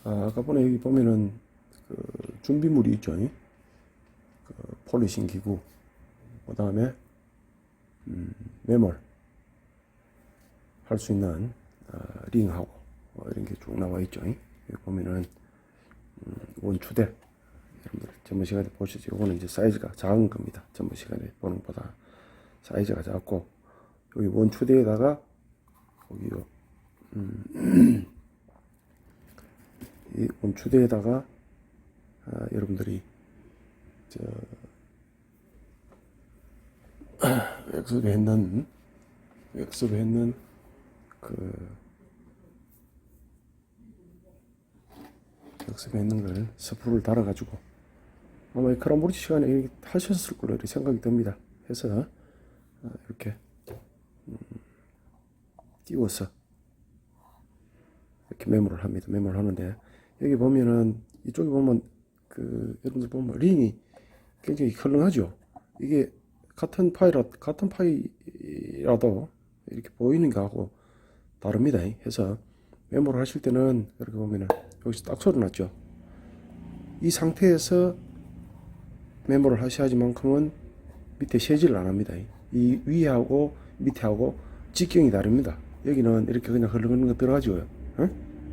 아까 번에 여기 보면은 그 준비물이 있죠. 그 폴리싱 기구, 그 다음에 매몰 할 수 있는 링하고 이런 게 쭉 나와 있죠. 여기 보면은 원추대, 여러분들 전번 시간에 보시죠. 이거는 이제 사이즈가 작은 겁니다. 전번 시간에 보는 것보다 사이즈가 작고, 여기 원추대에다가 여기요 이 원추대에다가 여러분들이 저 엑스로 했는 엑스로 했는 걸 스프를 달아가지고 아마 이 크람브리지 시간에 하셨을 걸로 이렇게 생각이 듭니다. 해서 이렇게 띄워서 이렇게 메모를 합니다. 메모를 하는데, 여기 보면은 이쪽에 보면 여러분들 보면 링이 굉장히 헐렁하죠. 이게 같은 파이라도 이렇게 보이는 거하고 다릅니다. 해서 메모를 하실 때는 이렇게 보면은 여기서 딱 소리 났죠. 이 상태에서 메모를 하셔야지만큼은 밑에 세지를 안 합니다. 이 위하고 밑에하고 직경이 다릅니다. 여기는 이렇게 그냥 흘렁흘렁 들어가죠.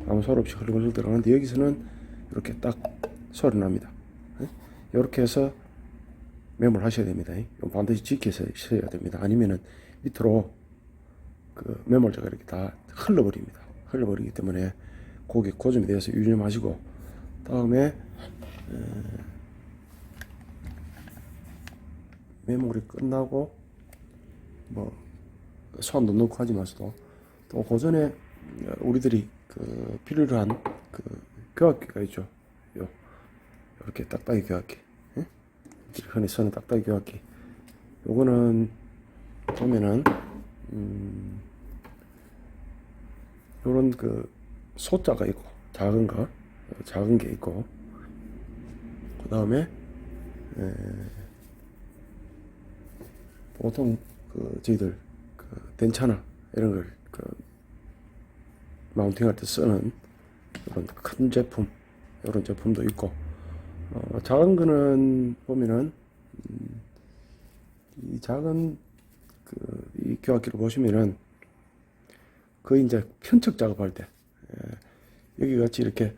아무 소리 없이 흘렁흘렁 들어가는데, 여기서는 이렇게 딱 소리 납니다. 이렇게 해서 메모를 하셔야 됩니다. 반드시 지켜서 써야 됩니다. 아니면은 밑으로 그 메모자가 이렇게 다 흘러버립니다. 흘러버리기 때문에 고기 고점에 대해서 유념하시고, 다음에 메모리 끝나고 뭐 소환도 넣고 하지만서도 또 고전에 우리들이 필요로 한 교학기가 있죠. 이렇게 딱딱이 교학기, 흔히 쓰는 딱딱이 교학기. 요거는 보면은 요런 소자가 있고 작은 게 있고, 그 다음에 보통 저희들 den차나 이런 걸 마운팅할 때 쓰는 이런 큰 제품, 이런 제품도 있고, 작은 거는 보면은 이 작은 이 교학기를 보시면은 거의 이제 편측 작업할 때, 여기 같이 이렇게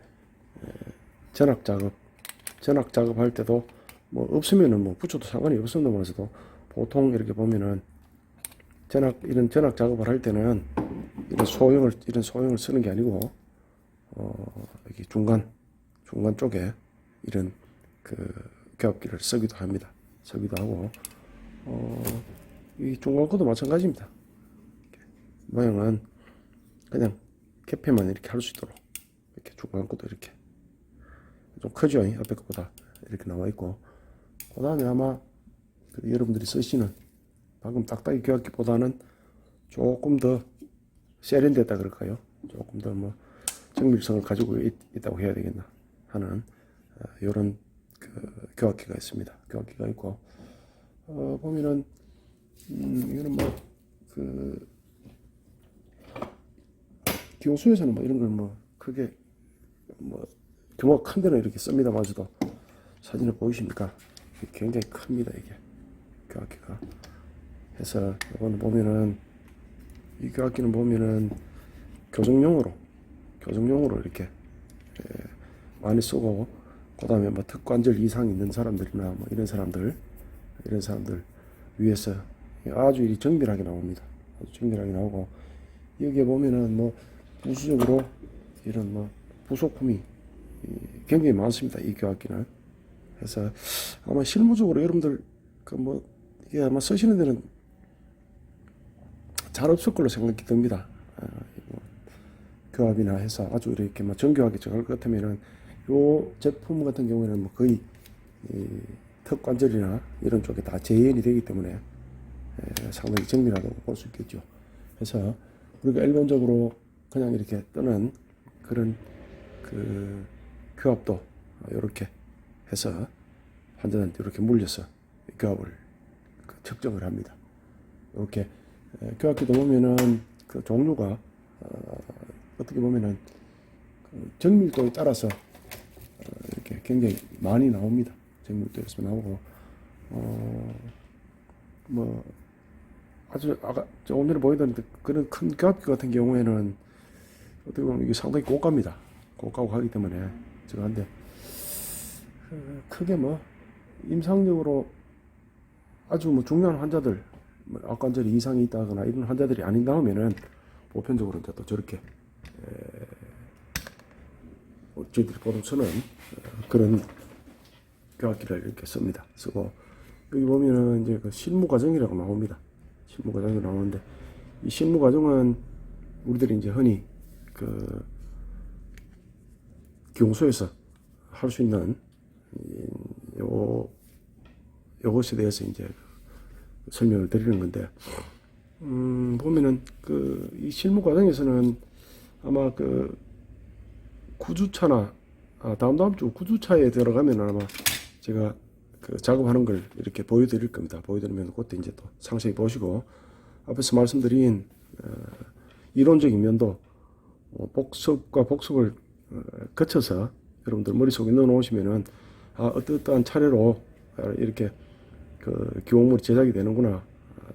전악 작업할 때도 뭐 없으면은 뭐 붙여도 상관이 없습니다만서도, 보통 이렇게 보면은 이런 전악 작업을 할 때는 이런 소형을 쓰는 게 아니고, 여기 중간 쪽에 이런 겹기를 쓰기도 합니다. 쓰기도 하고, 이 중간 거도 마찬가지입니다. 모양은 그냥 개폐만 이렇게 할 수 있도록 이렇게 중간 거도 이렇게 좀 크죠. 앞에 것보다 이렇게 나와 있고, 그 다음에 아마 여러분들이 쓰시는 방금 딱딱이 교학기보다는 조금 더 세련됐다 그럴까요? 조금 더 뭐 정밀성을 가지고 있다고 해야 되겠나 하는 이런 교학기가 있습니다. 교학기가 있고, 보면은 이거는 뭐 교수에서는 뭐 이런 걸 뭐 크게 뭐 규모가 큰 데는 이렇게 씁니다마저도, 사진을 보이십니까? 굉장히 큽니다. 이게 교학기가. 해서 이거는 보면은, 이 교학기는 보면은 교정용으로 이렇게 많이 쓰고, 그 다음에 뭐 특관절 이상 있는 사람들이나 뭐 이런 사람들 위해서 아주 정밀하게 나옵니다. 아주 정밀하게 나오고, 여기에 보면은 뭐 부수적으로 이런 뭐 부속품이 굉장히 많습니다. 이 교학기는. 그래서 아마 실무적으로 여러분들 이게 아마 쓰시는 데는 잘 없을 걸로 생각이 듭니다. 교합이나 해서 아주 이렇게 뭐 정교하게 정할 것 같으면은, 요 제품 같은 경우에는 뭐 거의 턱관절이나 이런 쪽에 다 재현이 되기 때문에 상당히 정밀하다고 볼 수 있겠죠. 그래서 우리가 일반적으로 그냥 이렇게 뜨는 그런 교합도 이렇게 해서 환자한테 이렇게 물려서 교합을 측정을 합니다. 이렇게 교합기도 보면은 종류가 어떻게 보면은 정밀도에 따라서 이렇게 굉장히 많이 나옵니다. 정밀도에서 나오고 뭐 아주 아까 조금 전에 보여드렸는데 그런 큰 값 같은 경우에는 어떻게 보면 이게 상당히 고가입니다. 고가고 하기 때문에 제가 한데 크게 뭐 임상적으로 아주 뭐 중요한 환자들, 뭐 악관절이 이상이 있다거나 이런 환자들이 아닌 다음에는 보편적으로 이제 또 저렇게 저희들이 보통 쓰는 그런 교학기를 이렇게 씁니다. 쓰고 여기 보면은 이제 그 실무 과정이라고 나옵니다. 실무 과정이 나오는데 이 실무 과정은 우리들이 이제 흔히 그 교무소에서 할 수 있는 요것에 대해서 이제 설명을 드리는 건데 보면은 그 이 실무 과정에서는 아마 그 구주차나 다음 주 구주차에 들어가면 아마 제가 그 작업하는 걸 이렇게 보여드릴 겁니다. 보여드리면 그때 이제 또 상세히 보시고 앞에서 말씀드린 이론적인 면도 복습과 복습을 거쳐서 여러분들 머릿속에 넣어 놓으시면은 어떠한 차례로 이렇게 그 교목물이 제작이 되는구나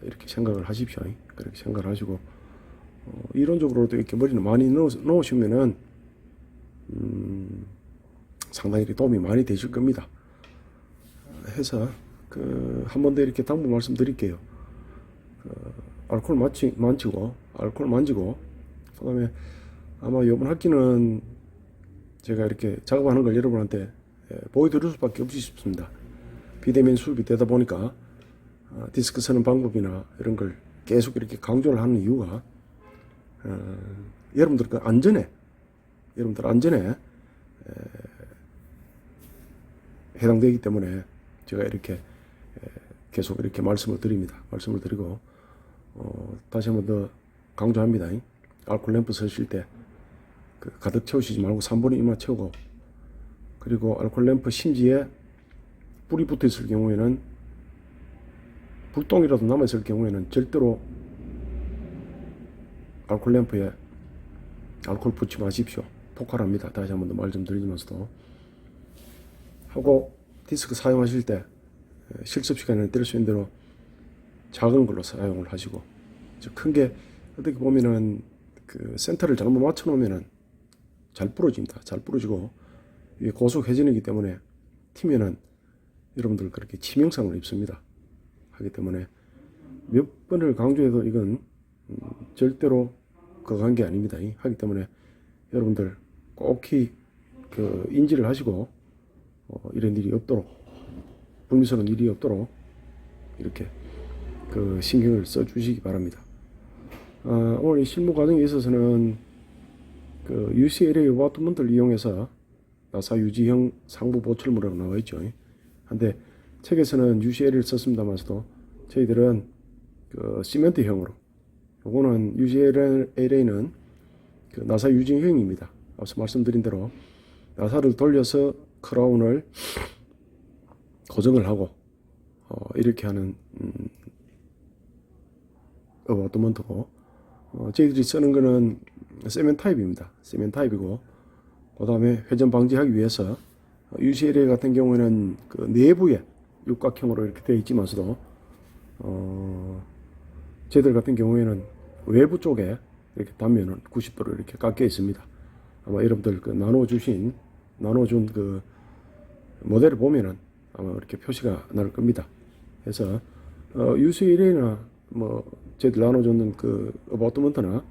이렇게 생각을 하십시오. 그렇게 생각을 하시고 이론적으로도 이렇게 머리를 많이 넣으시면은 상당히 도움이 많이 되실 겁니다. 해서 그 한 번 더 이렇게 당부 말씀드릴게요. 알코올 만지고 그다음에 아마 이번 학기는 제가 이렇게 작업하는 걸 여러분한테 보여드릴 수밖에 없이 싶습니다. 비대면 수업이 되다 보니까 디스크 서는 방법이나 이런 걸 계속 이렇게 강조를 하는 이유가 여러분들 안전에 해당되기 때문에 제가 이렇게 계속 이렇게 말씀을 드리고 다시 한번 더 강조합니다. 알코올 램프 쓰실 때 그 가득 채우시지 말고 3분의 2만 채우고 그리고 알코올 램프 심지에 불이 붙어 있을 경우에는 불똥이라도 남아 있을 경우에는 절대로 알코올 램프에 알코올 붙지 마십시오. 폭발합니다. 다시 한번 더 말 좀 드리면서도 하고 디스크 사용하실 때 실습 시간에 뗄 수 있는 대로 작은 걸로 사용을 하시고 큰 게 어떻게 보면은 그 센터를 잘못 맞춰 놓으면은 잘 부러집니다. 잘 부러지고 이게 고속 회전이기 때문에 튀면은 여러분들 그렇게 치명상을 입습니다. 하기 때문에 몇 번을 강조해도 이건 절대로 그거 게 아닙니다. 하기 때문에 여러분들 꼭히 그 인지를 하시고 이런 일이 없도록 불미스러운 일이 없도록 이렇게 그 신경을 써 주시기 바랍니다. 오늘 이 실무 과정에 있어서는 그 UCLA 어바웃먼트를 이용해서 나사 유지형 상부 보철물이라고 나와 있죠. 한데 책에서는 UCLA를 썼습니다만서도 저희들은 그 시멘트형으로 요거는 UCLA는 그 나사 유지형입니다. 앞서 말씀드린 대로 나사를 돌려서 크라운을 고정을 하고 이렇게 하는 어바웃먼트고 저희들이 쓰는 거는 세멘 타입입니다. 세멘 타입이고 그 다음에 회전 방지하기 위해서 UCLA 같은 경우에는 그 내부에 육각형으로 이렇게 되어 있지만서도 저희들 같은 경우에는 외부 쪽에 이렇게 단면은 90도로 이렇게 깎여 있습니다. 아마 여러분들 그 나눠준 그 모델을 보면은 아마 이렇게 표시가 날 겁니다. 그래서 UCLA나 뭐 저희들 나눠줬는 그 어바웃먼트나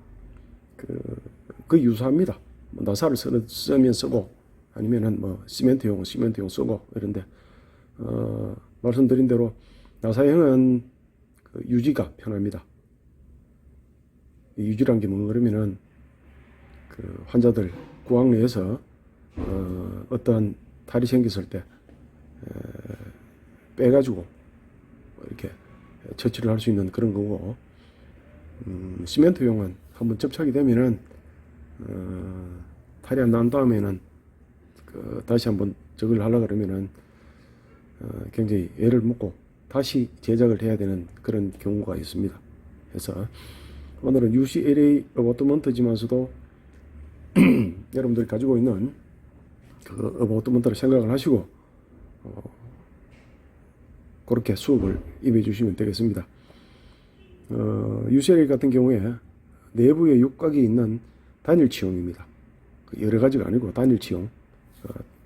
그 유사합니다. 뭐 나사를 쓰면 쓰고 아니면은 뭐 시멘트용 쓰고 이런데 말씀드린 대로 나사형은 그 유지가 편합니다. 유지란 게 뭔가 그러면은 그 환자들 구강 내에서 어떠한 탈이 생겼을 때 빼가지고 이렇게 처치를 할 수 있는 그런 거고 시멘트용은 한번 접착이 되면은 탈이 안 난 다음에는 다시 한번 저걸 하려 그러면은 굉장히 애를 먹고 다시 제작을 해야 되는 그런 경우가 있습니다. 그래서 오늘은 UCLA 어바웃먼트지만서도 여러분들이 가지고 있는 그 어바웃먼트를 생각을 하시고 그렇게 수업을 임해 주시면 되겠습니다. UCLA 같은 경우에 내부에 육각이 있는 단일 치용입니다. 여러 가지가 아니고 단일 치용,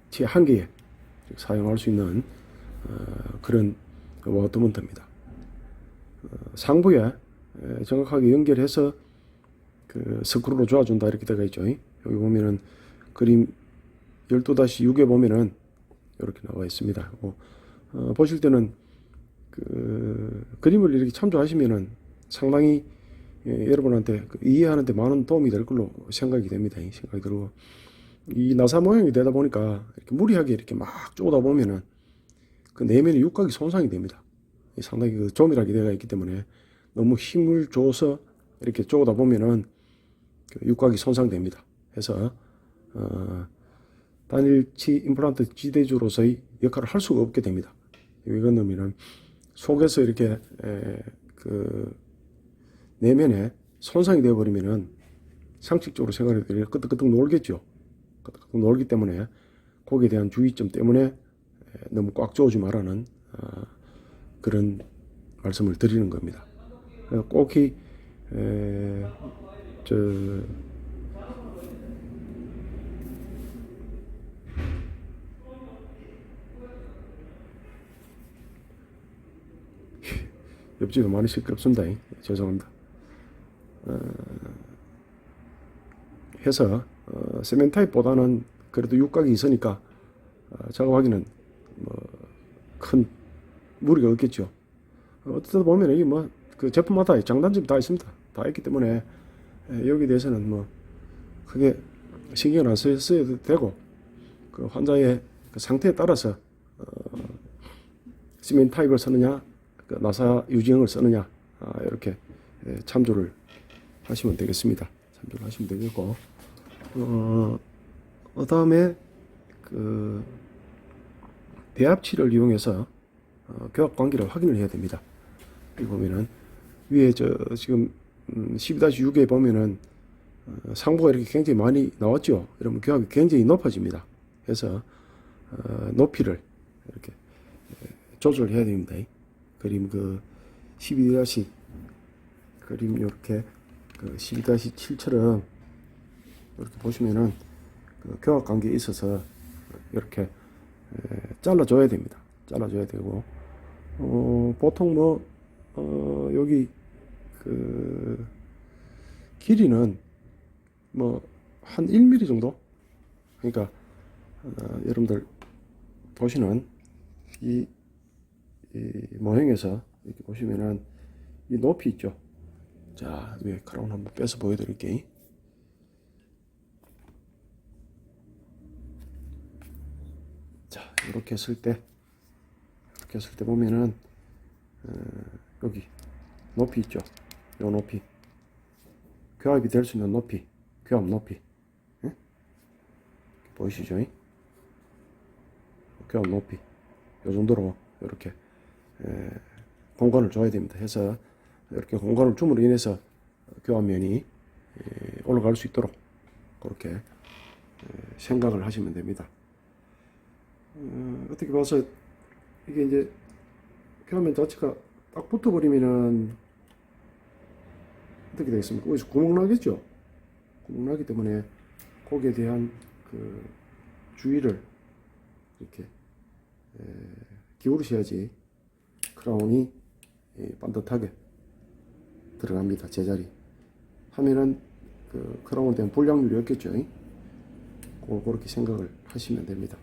치 한 개에 사용할 수 있는 그런 어바웃먼트입니다. 상부에 정확하게 연결해서 그 스크루로 조아준다 이렇게 되어 있죠. 여기 보면은 그림 12-6에 보면은 이렇게 나와 있습니다. 보실 때는 그 그림을 이렇게 참조하시면은 상당히 여러분한테 이해하는데 많은 도움이 될 걸로 생각이 됩니다. 생각이 들고 이 나사 모양이 되다 보니까 이렇게 무리하게 이렇게 막 쪼다 보면은 그 내면의 육각이 손상이 됩니다. 상당히 그 조밀하게 되어 있기 때문에 너무 힘을 줘서 이렇게 쪼다 보면은 그 육각이 손상됩니다. 해서 단일치 임플란트 지대주로서의 역할을 할 수가 없게 됩니다. 이거는 속에서 이렇게 그 내면에 손상이 되어 버리면은 상식적으로 생각해 보면 끄떡끄떡 놀겠죠. 끄떡끄떡 놀기 때문에 거기에 대한 주의점 때문에 너무 꽉 조지 말라는 그런 말씀을 드리는 겁니다. 꼭히 옆집에 많이 시끄럽습니다. 죄송합니다. 해서 세멘 타입보다는 그래도 육각이 있으니까 작업하기는 큰 무리가 없겠죠. 어떻게 보면 이게 그 제품마다 장단점이 다 있습니다. 다 있기 때문에 여기에 대해서는 크게 신경을 안 써도 되고 그 환자의 그 상태에 따라서 세멘 타입을 쓰느냐 그 나사 유지형을 쓰느냐 이렇게 참조를 하시면 되겠습니다. 참조를 하시면 되겠고 다음에 그 대압치를 이용해서 교합 관계를 확인을 해야 됩니다. 여기 보면은 위에 지금 12-6에 보면은 상부가 이렇게 굉장히 많이 나왔죠. 이러면 교합이 굉장히 높아집니다. 그래서 높이를 이렇게 조절해야 됩니다. 그림 그 12- 그림 이렇게 그 12-7처럼 이렇게 보시면은 그 교합 관계에 있어서 이렇게 잘라줘야 됩니다. 잘라줘야 되고 보통 여기 그 길이는 한 1mm 정도. 그러니까 여러분들 보시는 이 모형에서 이렇게 보시면은 이 높이 있죠. 자, 위에 크라운 한번 빼서 보여드릴게요. 자, 이렇게 했을 때 보면은 여기 높이 있죠. 요 높이, 교합이 될 수 있는 높이, 교합 높이, 보이시죠? 교합 높이, 요 정도로 이렇게 공간을 줘야 됩니다. 해서 이렇게 공간을 줌으로 인해서 교합면이 올라갈 수 있도록 그렇게 생각을 하시면 됩니다. 어떻게 봐서 이게 이제 교합면 자체가 딱 붙어버리면은 어떻게 되겠습니까? 거기서 구멍 나겠죠? 구멍 나기 때문에 거기에 대한 그 주의를 이렇게 기울이셔야지 크라운이 반듯하게 들어갑니다. 제자리 하면은 그 크라운에 대한 불량률이 없겠죠. 그렇게 생각을 하시면 됩니다.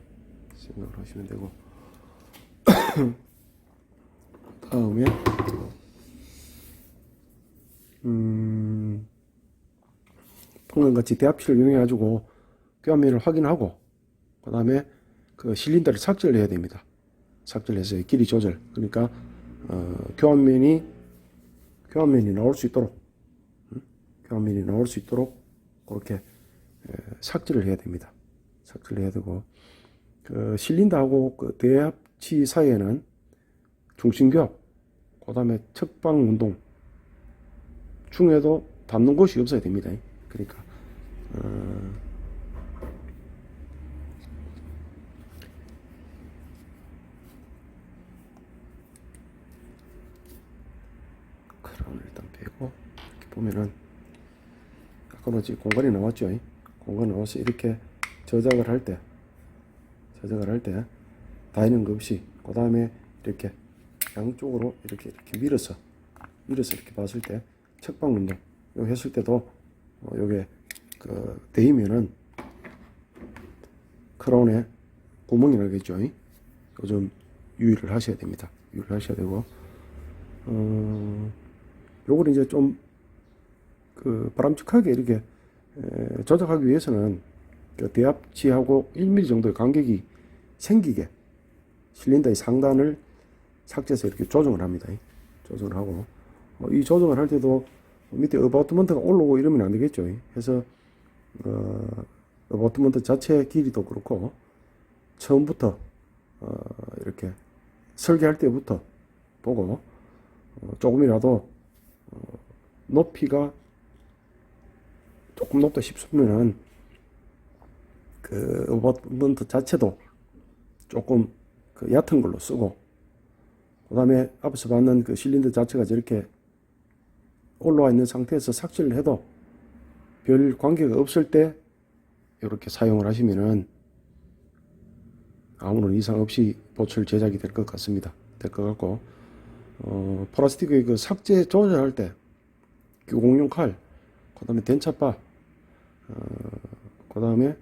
생각을 하시면 되고 다음에 방금같이 대합치를 이용해 가지고 교합면을 확인하고 그 다음에 그 실린더를 삭제를 해야 됩니다. 삭제를 해서 길이 조절, 그러니까 교합면이 나올 수 있도록 교합면이 나올 수 있도록 그렇게 삭제를 해야 됩니다. 삭제를 해야 되고 그 실린더하고 그 대합치 사이에는 중심교합, 그 다음에 척방 운동 중에도 닿는 곳이 없어야 됩니다. 그러니까 보면은 아까 뭐지 공간이 나왔죠. 공간이 나와서 이렇게 저작을 할 때 닿는 것 없이 그 다음에 이렇게 양쪽으로 이렇게 밀어서 이렇게 봤을 때 측방 운동 요 했을 때도 요게 그 데이면은 크라운에 구멍이 나겠죠. 요즘 유의를 하셔야 됩니다. 유의를 하셔야 되고 요걸 이제 좀 그 바람직하게 이렇게 조작하기 위해서는 그 대합치하고 1mm 정도의 간격이 생기게 실린더의 상단을 삭제해서 이렇게 조정을 합니다. 조정을 하고 이 조정을 할 때도 밑에 어바웃먼트가 올라오고 이러면 안 되겠죠. 그래서 어바웃먼트 자체 길이도 그렇고 처음부터 이렇게 설계할 때부터 보고 조금이라도 높이가 조금 높다 싶으면은 그 어바웃먼트 자체도 조금 그 얕은 걸로 쓰고 그 다음에 앞에서 봤는 그 실린더 자체가 저렇게 올라와 있는 상태에서 삭제를 해도 별 관계가 없을 때 이렇게 사용을 하시면은 아무런 이상 없이 보철 제작이 될 것 같습니다. 될 것 같고 플라스틱의 그 삭제 조절할 때 교공용 칼, 그 다음에 denchapa, 그 다음에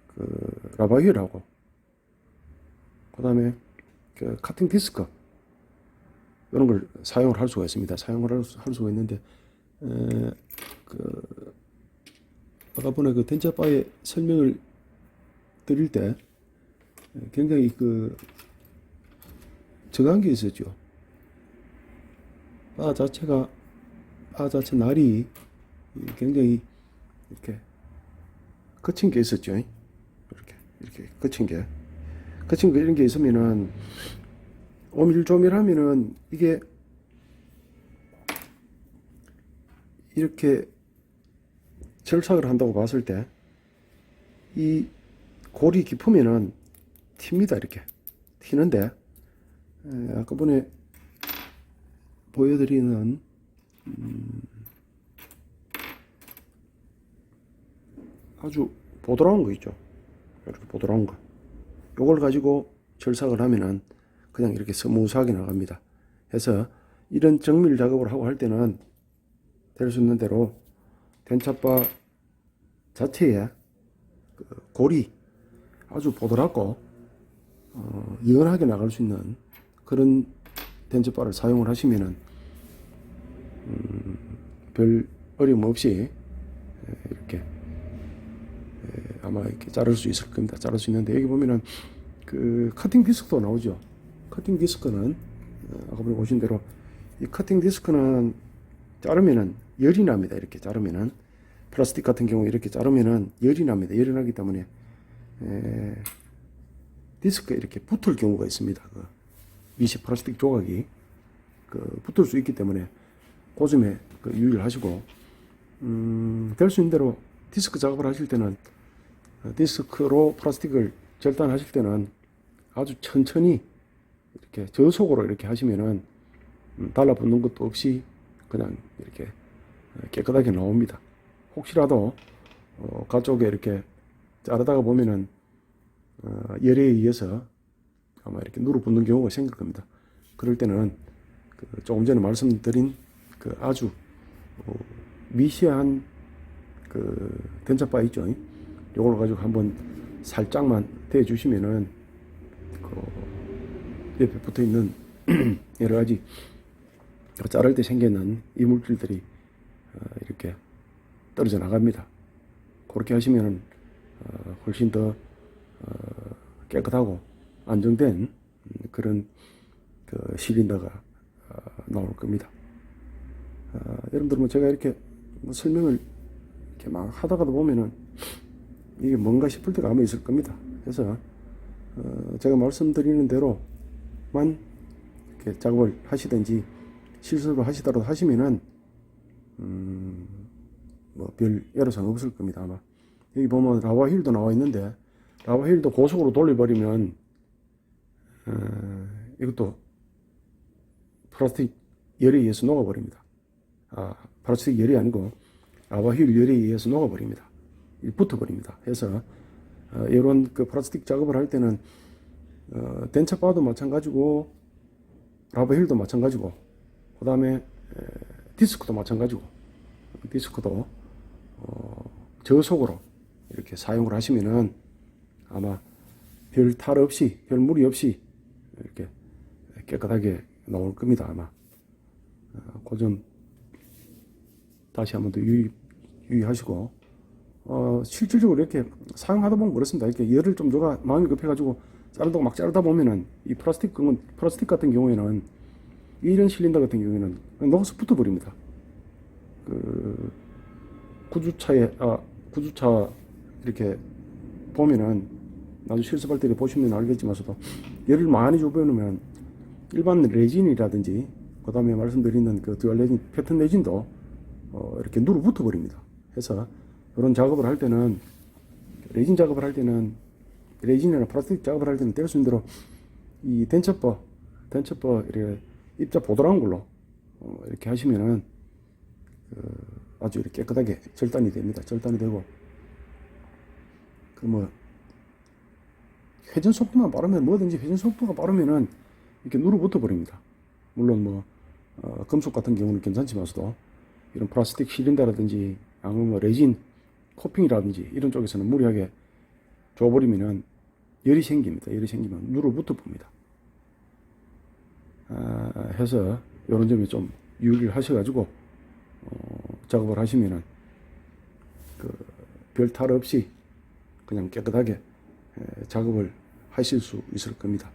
그 라바휠하고 그 다음에 그 카팅 디스크 이런 걸 사용을 할 수가 있습니다. 사용을 할 수가 있는데 그 아까 전에 그 denchapa의 설명을 드릴 때 굉장히 그 저간 게 있었죠. 바 자체 날이 굉장히 이렇게 거친 게 있었죠. 이렇게 거친 게 이런 게 있으면은 오밀조밀하면은 이게 이렇게 절삭을 한다고 봤을 때 이 골이 깊으면은 튑니다. 이렇게 튀는데 아까 전에 보여드리는 아주 보드라운 거 있죠. 이렇게 보드라운 거 요걸 가지고 절삭을 하면은 그냥 이렇게 스무스하게 나갑니다. 그래서 이런 정밀 작업을 하고 할 때는 될 수 있는 대로 denchapa 자체에 그 골이 아주 보드랍고 유연하게 나갈 수 있는 그런 denchapa를 사용을 하시면은 별 어려움 없이 이렇게 아마 이렇게 자를 수 있을 겁니다. 자를 수 있는데 여기 보면은 그 커팅 디스크도 나오죠. 커팅 디스크는 아까 보신 대로 이 커팅 디스크는 자르면은 열이 납니다. 이렇게 자르면은 플라스틱 같은 경우 이렇게 자르면은 열이 납니다. 열이 나기 때문에 디스크에 이렇게 붙을 경우가 있습니다. 그 미시 플라스틱 조각이 그 붙을 수 있기 때문에 그 점에 그 유의를 하시고 될 수 있는 대로 디스크 작업을 하실 때는 디스크로 플라스틱을 절단하실 때는 아주 천천히 이렇게 저속으로 이렇게 하시면은 달라붙는 것도 없이 그냥 이렇게 깨끗하게 나옵니다. 혹시라도 가쪽에 이렇게 자르다가 보면은 열에 의해서 아마 이렇게 누르붙는 경우가 생길 겁니다. 그럴 때는 그 조금 전에 말씀드린 그 아주 미시한 그 denchapa 있죠. 요걸 가지고 한번 살짝만 대 주시면은 그 옆에 붙어 있는 여러 가지 자를 때 생기는 이물질들이 이렇게 떨어져 나갑니다. 그렇게 하시면은 훨씬 더 깨끗하고 안정된 그런 그 실린더가 나올 겁니다. 여러분들 뭐 제가 이렇게 뭐 설명을 이렇게 막 하다가도 보면은 이게 뭔가 싶을 때가 아마 있을 겁니다. 그래서 제가 말씀드리는 대로만 이렇게 작업을 하시든지 실습을 하시더라도 하시면은 뭐 별 애로사항 없을 겁니다. 아마 여기 보면 라바휠도 나와 있는데 라바휠도 고속으로 돌려버리면 이것도 플라스틱 열에 의해서 녹아버립니다. 플라스틱 열이 아니고 라바휠 열에 의해서 녹아버립니다. 붙어버립니다. 해서 이런 그 플라스틱 작업을 할 때는 덴차바도 마찬가지고 라바휠도 마찬가지고 그 다음에 디스크도 마찬가지고 디스크도 저속으로 이렇게 사용을 하시면은 아마 별 탈 없이 별 무리 없이 이렇게 깨끗하게 나올 겁니다. 아마 그 점 다시 한번 더 유의하시고 실질적으로 이렇게 사용하다 보면 그렇습니다. 이렇게 열을 좀 줘가 마음이 급해가지고 자르다가 막 자르다 보면은 이 플라스틱 같은 경우에는 이런 실린더 같은 경우에는 녹아서 붙어버립니다. 그 구주차 이렇게 보면은 나중에 실습할 때 보시면 알겠지만서도 열을 많이 줘버리면 일반 레진이라든지 그 다음에 말씀드리는 그 듀얼 레진, 패턴 레진도 이렇게 누르 붙어 버립니다. 해서 이런 작업을 할 때는 레진 작업을 할 때는 레진이나 플라스틱 작업을 할 때는 될 수 있는 대로 이 덴처퍼 이렇게 입자 보드라운 걸로 이렇게 하시면은 아주 이렇게 깨끗하게 절단이 됩니다. 절단이 되고 그 뭐 회전 속도만 빠르면 뭐든지 회전 속도가 빠르면은 이렇게 누르 붙어 버립니다. 물론 뭐 금속 같은 경우는 괜찮지만서도 이런 플라스틱 실린더라든지 아니면 뭐 레진 코팅이라든지 이런 쪽에서는 무리하게 줘버리면은 열이 생깁니다. 열이 생기면 누르 붙어 봅니다. 해서 이런 점에 좀 유의를 하셔가지고 작업을 하시면은 별 탈 없이 그냥 깨끗하게 작업을 하실 수 있을 겁니다.